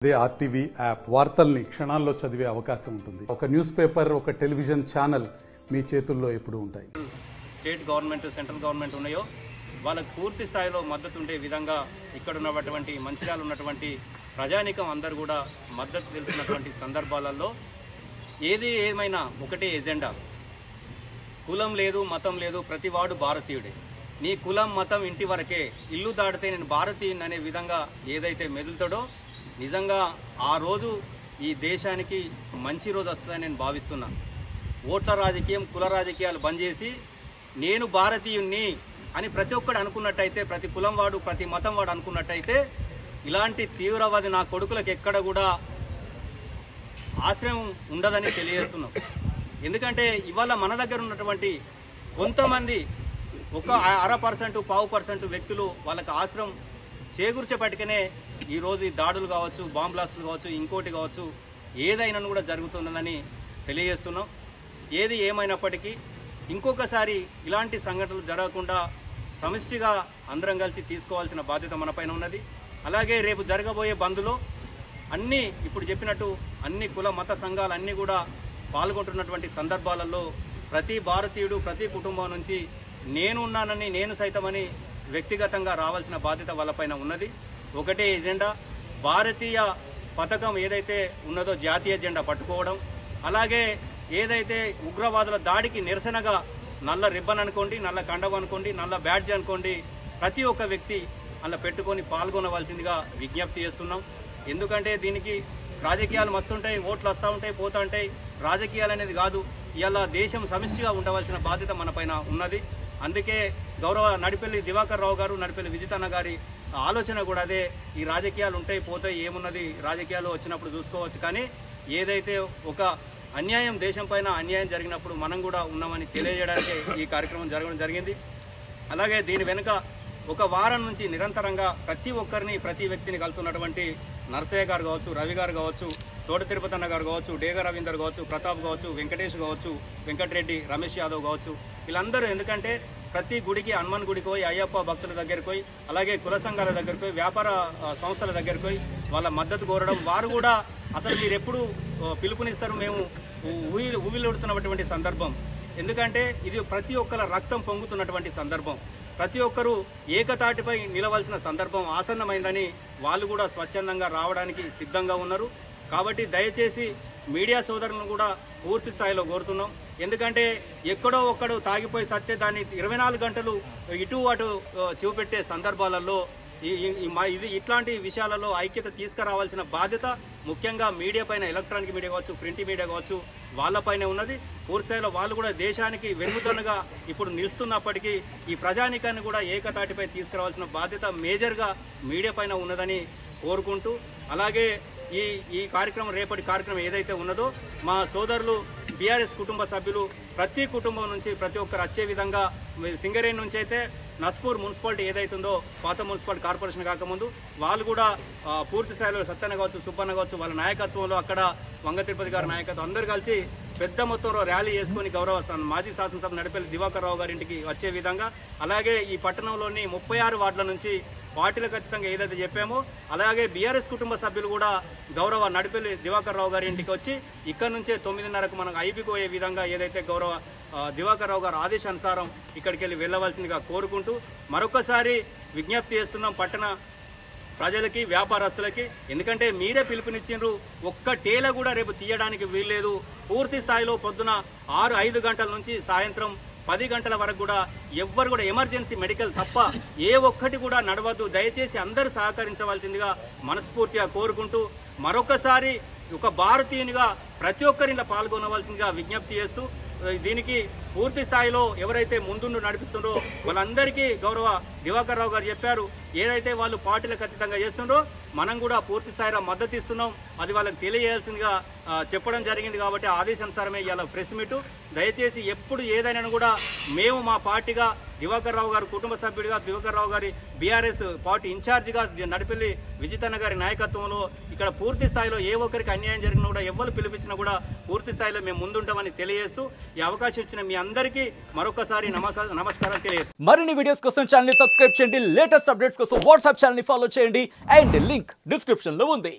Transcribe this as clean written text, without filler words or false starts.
అదే RTV app వార్తల్ని క్షణాల్లో చదివే అవకాశం ఉంటుంది. ఒక న్యూస్ పేపర్, ఒక టెలివిజన్ ఛానల్ మీ చేతుల్లో ఎప్పుడు ఉంటాయి. స్టేట్ గవర్నమెంట్, సెంట్రల్ గవర్నమెంట్ ఉన్నాయో వాళ్ళకు పూర్తి స్థాయిలో మద్దతు ఉండే విధంగా ఇక్కడ ఉన్నటువంటి మంచిర్యాల ఉన్నటువంటి ప్రజానీకం అందరూ కూడా మద్దతు తెలుపుతున్నటువంటి సందర్భాలలో ఏది ఏమైనా ఒకటే ఎజెండా. కులం లేదు, మతం లేదు, ప్రతి వాడు భారతీయుడే. నీ కులం మతం ఇంటి వరకే, ఇల్లు దాటితే నేను భారతీయుని అనే విధంగా ఏదైతే మెదులుతాడో నిజంగా ఆ రోజు ఈ దేశానికి మంచి రోజు వస్తుందని నేను భావిస్తున్నాను. ఓట్ల రాజకీయం, కుల రాజకీయాలు బంద్ చేసి నేను భారతీయుణ్ణి అని ప్రతి ఒక్కడు అనుకున్నట్టయితే, ప్రతి కులం వాడు, ప్రతి మతం వాడు అనుకున్నట్టయితే ఇలాంటి తీవ్రవాది నా కొడుకులకు ఎక్కడ కూడా ఆశ్రయం ఉండదని తెలియజేస్తున్నాం. ఎందుకంటే ఇవాళ మన దగ్గర ఉన్నటువంటి కొంతమంది ఒక 0.5%, 1% వ్యక్తులు వాళ్ళకి ఆశ్రయం చేకూర్చేపటికనే ఈరోజు ఈ దాడులు కావచ్చు, బాంబ్ బ్లాస్టులు కావచ్చు, ఇంకోటి కావచ్చు, ఏదైనా కూడా జరుగుతున్నదని తెలియజేస్తున్నాం. ఏది ఏమైనప్పటికీ ఇంకొకసారి ఇలాంటి సంఘటనలు జరగకుండా సమిష్టిగా అందరం కలిసి తీసుకోవాల్సిన బాధ్యత మనపైన ఉన్నది. అలాగే రేపు జరగబోయే బంద్లో అన్నీ ఇప్పుడు చెప్పినట్టు అన్ని కుల మత సంఘాలు అన్నీ కూడా పాల్గొంటున్నటువంటి సందర్భాలలో ప్రతి భారతీయుడు, ప్రతి కుటుంబం నుంచి నేను ఉన్నానని, నేను సైతమని వ్యక్తిగతంగా రావాల్సిన బాధ్యత వాళ్ళపైన ఉన్నది. ఒకటే ఎజెండా, భారతీయ పథకం ఏదైతే ఉన్నదో జాతీయ ఎజెండా పట్టుకోవడం. అలాగే ఏదైతే ఉగ్రవాదుల దాడికి నిరసనగా నల్ల రిబ్బన్ అనుకోండి, నల్ల కండవ అనుకోండి, నల్ల బ్యాడ్జ్ అనుకోండి, ప్రతి ఒక్క వ్యక్తి అలా పెట్టుకొని పాల్గొనవలసిందిగా విజ్ఞప్తి చేస్తున్నాం. ఎందుకంటే దీనికి రాజకీయాలు మస్తుంటాయి, ఓట్లు వస్తూ ఉంటాయి, పోతూ ఉంటాయి. రాజకీయాలు అనేది కాదు, ఇలా దేశం సమిష్టిగా ఉండవలసిన బాధ్యత మనపైన ఉన్నది. అందుకే గౌరవ నడిపెల్లి దివాకర్ రావు గారు, నడిపెల్లి విజితన్న గారి ఆలోచన కూడా అదే. ఈ రాజకీయాలు ఉంటాయి, పోతాయి, ఏమున్నది, రాజకీయాలు వచ్చినప్పుడు చూసుకోవచ్చు. కానీ ఏదైతే ఒక అన్యాయం, దేశం పైన అన్యాయం జరిగినప్పుడు మనం కూడా ఉన్నామని తెలియజేయడానికి ఈ కార్యక్రమం జరగడం జరిగింది. అలాగే దీని వెనుక ఒక వారం నుంచి నిరంతరంగా ప్రతి ఒక్కరిని, ప్రతి వ్యక్తిని కలుతున్నటువంటి నరసయ్య గారు కావచ్చు, రవి గారు కావచ్చు, తోట తిరుపతన్న గారు కావచ్చు, డేగ రవీందర్ కావచ్చు, ప్రతాప్ కావచ్చు, వెంకటేష్ కావచ్చు, వెంకటరెడ్డి, రమేష్ యాదవ్ కావచ్చు, వీళ్ళందరూ ఎందుకంటే ప్రతి గుడికి, హనుమాన్ గుడికి పోయి, అయ్యప్ప భక్తుల దగ్గరికి పోయి, అలాగే కుల సంఘాల దగ్గరికి పోయి, వ్యాపార సంస్థల దగ్గరికి పోయి వాళ్ళ మద్దతు కోరడం. వారు కూడా అసలు మీరు ఎప్పుడు పిలుపునిస్తారు, మేము ఊవిలుడుతున్నటువంటి సందర్భం. ఎందుకంటే ఇది ప్రతి ఒక్కరి రక్తం పొంగుతున్నటువంటి సందర్భం. ప్రతి ఒక్కరూ ఏకతాటిపై నిలవలసిన సందర్భం ఆసన్నమైందని వాళ్ళు కూడా స్వచ్ఛందంగా రావడానికి సిద్ధంగా ఉన్నారు. కాబట్టి దయచేసి మీడియా సోదరులను కూడా పూర్తి స్థాయిలో కోరుతున్నాం. ఎందుకంటే ఎక్కడో ఒక్కడు తాగిపోయి సత్తే దాన్ని 24 గంటలు ఇటు అటు చూపెట్టే సందర్భాలలో ఇది ఇట్లాంటి విషయాలలో ఐక్యత తీసుకురావాల్సిన బాధ్యత ముఖ్యంగా మీడియా పైన, ఎలక్ట్రానిక్ మీడియా కావచ్చు, ప్రింట్ మీడియా కావచ్చు, వాళ్ళపైనే ఉన్నది. పూర్తిస్థాయిలో వాళ్ళు కూడా దేశానికి వెన్నుదన్నుగా ఇప్పుడు నిలుస్తున్నప్పటికీ ఈ ప్రజానికాన్ని కూడా ఏకతాటిపై తీసుకురావాల్సిన బాధ్యత మేజర్గా మీడియా పైన ఉన్నదని కోరుకుంటూ, అలాగే ఈ కార్యక్రమం, రేపటి కార్యక్రమం ఏదైతే ఉన్నదో మా సోదరులు బీఆర్ఎస్ కుటుంబ సభ్యులు ప్రతి కుటుంబం నుంచి ప్రతి ఒక్కరు వచ్చే విధంగా, సింగరేణి నుంచి అయితే నస్పూర్ మున్సిపాలిటీ ఏదైతుందో పాత మున్సిపాలిటీ కార్పొరేషన్ కాకముందు వాళ్ళు కూడా పూర్తి స్థాయిలో సత్యన్న కావచ్చు, సుబ్బన్న కావచ్చు, వాళ్ళ నాయకత్వంలో అక్కడ వంగ తిరుపతి గారి నాయకత్వం అందరూ కలిసి పెద్ద మొత్తంలో ర్యాలీ చేసుకుని గౌరవ మాజీ శాసనసభ నడిపెల్లి దివాకర్ రావు గారి ఇంటికి వచ్చే విధంగా, అలాగే ఈ పట్టణంలోని 36 వార్డుల నుంచి పార్టీలకు ఖచ్చితంగా ఏదైతే చెప్పామో అలాగే బీఆర్ఎస్ కుటుంబ సభ్యులు కూడా గౌరవ నడిపెల్లి దివాకర్ రావు గారి ఇంటికి వచ్చి ఇక్కడ నుంచే 9:30కు మనం ఐబీకి పోయే విధంగా ఏదైతే గౌరవ దివాకర్ రావు గారు ఆదేశానుసారం ఇక్కడికి వెళ్ళి వెళ్ళవలసిందిగా కోరుకుంటూ మరొకసారి విజ్ఞప్తి చేస్తున్నాం పట్టణ ప్రజలకి, వ్యాపారస్తులకి. ఎందుకంటే మీరే పిలుపునిచ్చిండ్రు, ఒక్క టేల కూడా రేపు తీయడానికి వీల్లేదు. పూర్తి స్థాయిలో పొద్దున 6-5 గంటల నుంచి సాయంత్రం 10 గంటల వరకు కూడా ఎవ్వరు కూడా ఎమర్జెన్సీ మెడికల్ తప్ప ఏ ఒక్కటి కూడా నడవద్దు. దయచేసి అందరూ సహకరించవలసిందిగా మనస్ఫూర్తిగా కోరుకుంటూ మరొకసారి ఒక భారతీయునిగా ప్రతి ఒక్కరిలో పాల్గొనవలసిందిగా విజ్ఞప్తి చేస్తూ, దీనికి పూర్తి స్థాయిలో ఎవరైతే ముందుండి నడిపిస్తుండో వాళ్ళందరికీ గౌరవ దివాకర్ రావు గారు చెప్పారు, ఏదైతే వాళ్ళు పార్టీలకు ఖచ్చితంగా చేస్తుండో మనం కూడా పూర్తి స్థాయిలో మద్దతు ఇస్తున్నాం, అది వాళ్ళకి తెలియజేయాల్సిందిగా చెప్పడం జరిగింది. కాబట్టి ఆదేశానుసారమే ఇవాళ ప్రెస్ మీటు. దయచేసి ఎప్పుడు ఏదైనా కూడా మేము మా పార్టీగా దివాకర్ రావు గారు కుటుంబ సభ్యుడిగా, దివాకర్ రావు గారి బీఆర్ఎస్ పార్టీ ఇన్ఛార్జిగా నడిపెల్లి విజితన్న గారి నాయకత్వంలో ఇక్కడ పూర్తి స్థాయిలో ఏ ఒక్కరికి అన్యాయం జరిగినా కూడా, ఎవరు పిలిపించినా కూడా పూర్తి స్థాయిలో మేము ముందుంటామని తెలియజేస్తూ ఈ అవకాశం ఇచ్చిన మీ అందరికీ మరొకసారి నమస్కారం తెలియజేస్తాం. మరిన్ని వీడియోస్ కోసం ఛానల్ ని సబ్స్క్రైబ్ చేయండి, లేటెస్ట్ అప్డేట్స్ కోసం వాట్సాప్ ఛానల్ ని ఫాలో చేయండి అండ్ లింక్ డిస్క్రిప్షన్ లో ఉంది.